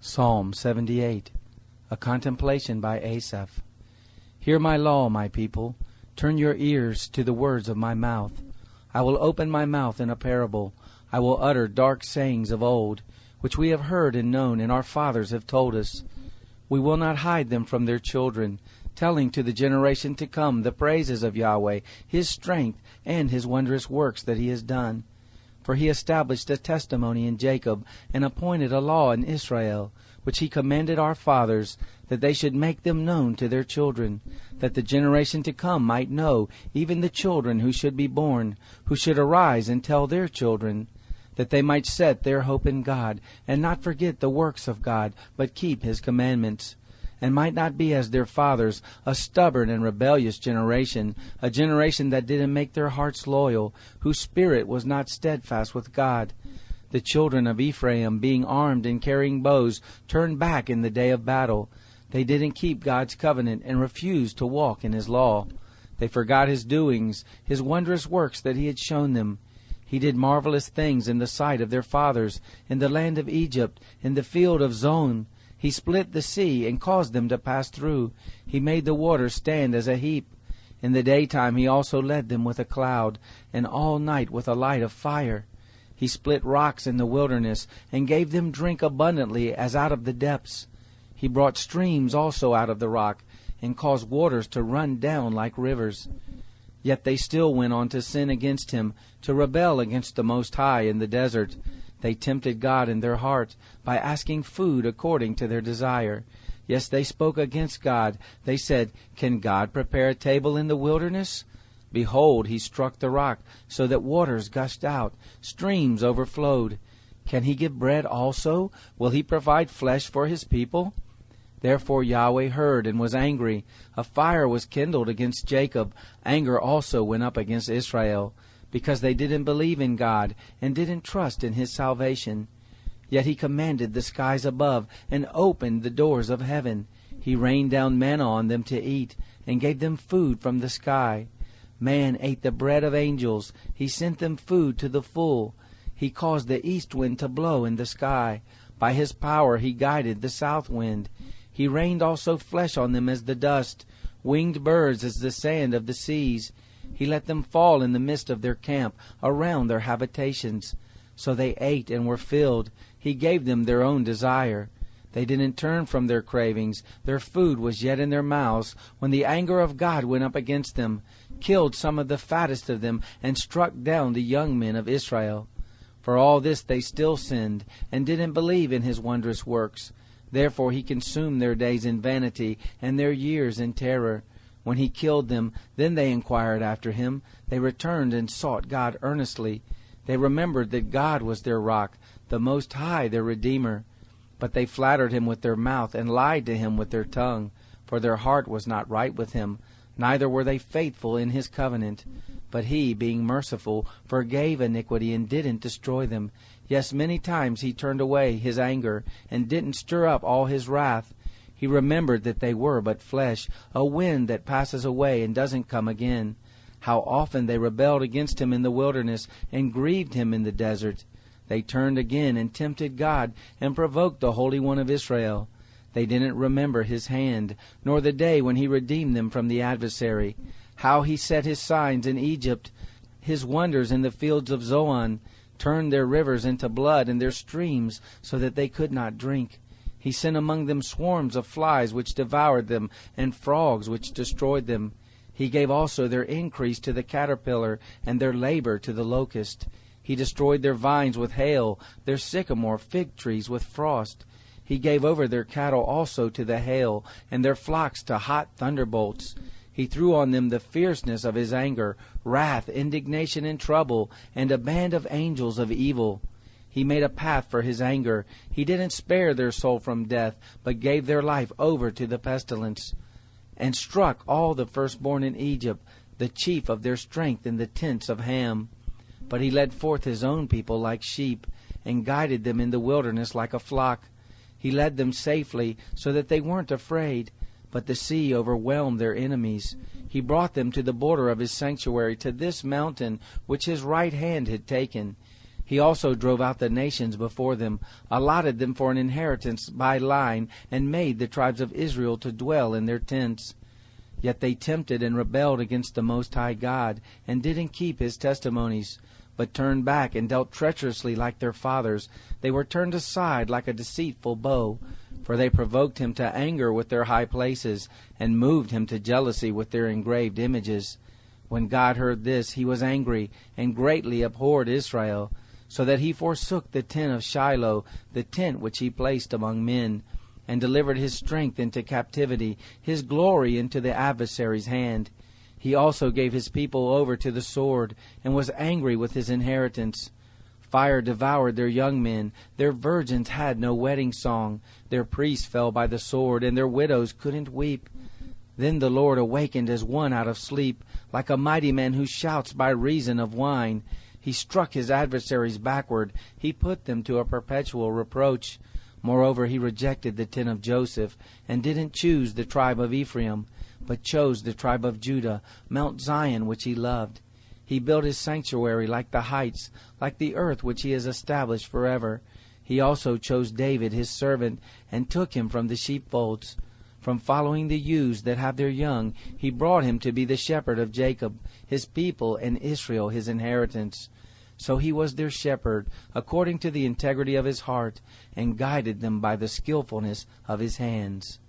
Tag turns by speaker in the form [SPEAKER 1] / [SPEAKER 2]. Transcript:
[SPEAKER 1] Psalm 78, a contemplation by Asaph. Hear my law, my people. Turn your ears to the words of my mouth. I will open my mouth in a parable. I will utter dark sayings of old, which we have heard and known, and our fathers have told us. We will not hide them from their children, telling to the generation to come the praises of Yahweh, His strength, and His wondrous works that He has done. For He established a testimony in Jacob, and appointed a law in Israel, which He commanded our fathers, that they should make them known to their children, that the generation to come might know, even the children who should be born, who should arise and tell their children, that they might set their hope in God, and not forget the works of God, but keep His commandments, and might not be as their fathers, a stubborn and rebellious generation, a generation that didn't make their hearts loyal, whose spirit was not steadfast with God. The children of Ephraim, being armed and carrying bows, turned back in the day of battle. They didn't keep God's covenant and refused to walk in His law. They forgot His doings, His wondrous works that He had shown them. He did marvelous things in the sight of their fathers, in the land of Egypt, in the field of Zoan. He split the sea and caused them to pass through. He made the waters stand as a heap. In the daytime He also led them with a cloud, and all night with a light of fire. He split rocks in the wilderness, and gave them drink abundantly as out of the depths. He brought streams also out of the rock, and caused waters to run down like rivers. Yet they still went on to sin against Him, to rebel against the Most High in the desert. They tempted God in their heart, by asking food according to their desire. Yes, they spoke against God. They said, Can God prepare a table in the wilderness? Behold, He struck the rock, so that waters gushed out, streams overflowed. Can He give bread also? Will He provide flesh for His people? Therefore Yahweh heard and was angry. A fire was kindled against Jacob. Anger also went up against Israel, because they didn't believe in God, and didn't trust in His salvation. Yet He commanded the skies above, and opened the doors of heaven. He rained down manna on them to eat, and gave them food from the sky. Man ate the bread of angels. He sent them food to the full. He caused the east wind to blow in the sky. By His power He guided the south wind. He rained also flesh on them as the dust, winged birds as the sand of the seas. He let them fall in the midst of their camp, around their habitations. So they ate and were filled. He gave them their own desire. They didn't turn from their cravings. Their food was yet in their mouths, when the anger of God went up against them, killed some of the fattest of them, and struck down the young men of Israel. For all this they still sinned, and didn't believe in His wondrous works. Therefore He consumed their days in vanity, and their years in terror. When He killed them, then they inquired after Him. They returned and sought God earnestly. They remembered that God was their rock, the Most High their Redeemer. But they flattered Him with their mouth, and lied to Him with their tongue. For their heart was not right with Him, neither were they faithful in His covenant. But He, being merciful, forgave iniquity, and didn't destroy them. Yes, many times He turned away His anger, and didn't stir up all His wrath. He remembered that they were but flesh, a wind that passes away and doesn't come again. How often they rebelled against Him in the wilderness, and grieved Him in the desert. They turned again and tempted God, and provoked the Holy One of Israel. They didn't remember His hand, nor the day when He redeemed them from the adversary. How He set His signs in Egypt, His wonders in the fields of Zoan, turned their rivers into blood, and their streams so that they could not drink. He sent among them swarms of flies which devoured them, and frogs which destroyed them. He gave also their increase to the caterpillar, and their labor to the locust. He destroyed their vines with hail, their sycamore fig trees with frost. He gave over their cattle also to the hail, and their flocks to hot thunderbolts. He threw on them the fierceness of His anger, wrath, indignation, and trouble, and a band of angels of evil. He made a path for His anger. He didn't spare their soul from death, but gave their life over to the pestilence, and struck all the firstborn in Egypt, the chief of their strength in the tents of Ham. But He led forth His own people like sheep, and guided them in the wilderness like a flock. He led them safely, so that they weren't afraid. But the sea overwhelmed their enemies. He brought them to the border of His sanctuary, to this mountain which His right hand had taken. He also drove out the nations before them, allotted them for an inheritance by line, and made the tribes of Israel to dwell in their tents. Yet they tempted and rebelled against the Most High God, and didn't keep his testimonies, but turned back and dealt treacherously like their fathers. They were turned aside like a deceitful bow, for they provoked him to anger with their high places, and moved him to jealousy with their engraved images. When God heard this, he was angry, and greatly abhorred Israel, so that he forsook the tent of Shiloh, the tent which he placed among men, and delivered his strength into captivity, his glory into the adversary's hand. He also gave his people over to the sword, and was angry with his inheritance. Fire devoured their young men, their virgins had no wedding song, their priests fell by the sword, and their widows couldn't weep. Then the Lord awakened as one out of sleep, like a mighty man who shouts by reason of wine. He struck his adversaries backward. He put them to a perpetual reproach. Moreover, he rejected the tent of Joseph, and didn't choose the tribe of Ephraim, but chose the tribe of Judah, Mount Zion, which he loved. He built his sanctuary like the heights, like the earth which he has established forever. He also chose David his servant, and took him from the sheepfolds. From following the ewes that have their young, he brought him to be the shepherd of Jacob, his people, and Israel his inheritance. So he was their shepherd, according to the integrity of his heart, and guided them by the skillfulness of his hands.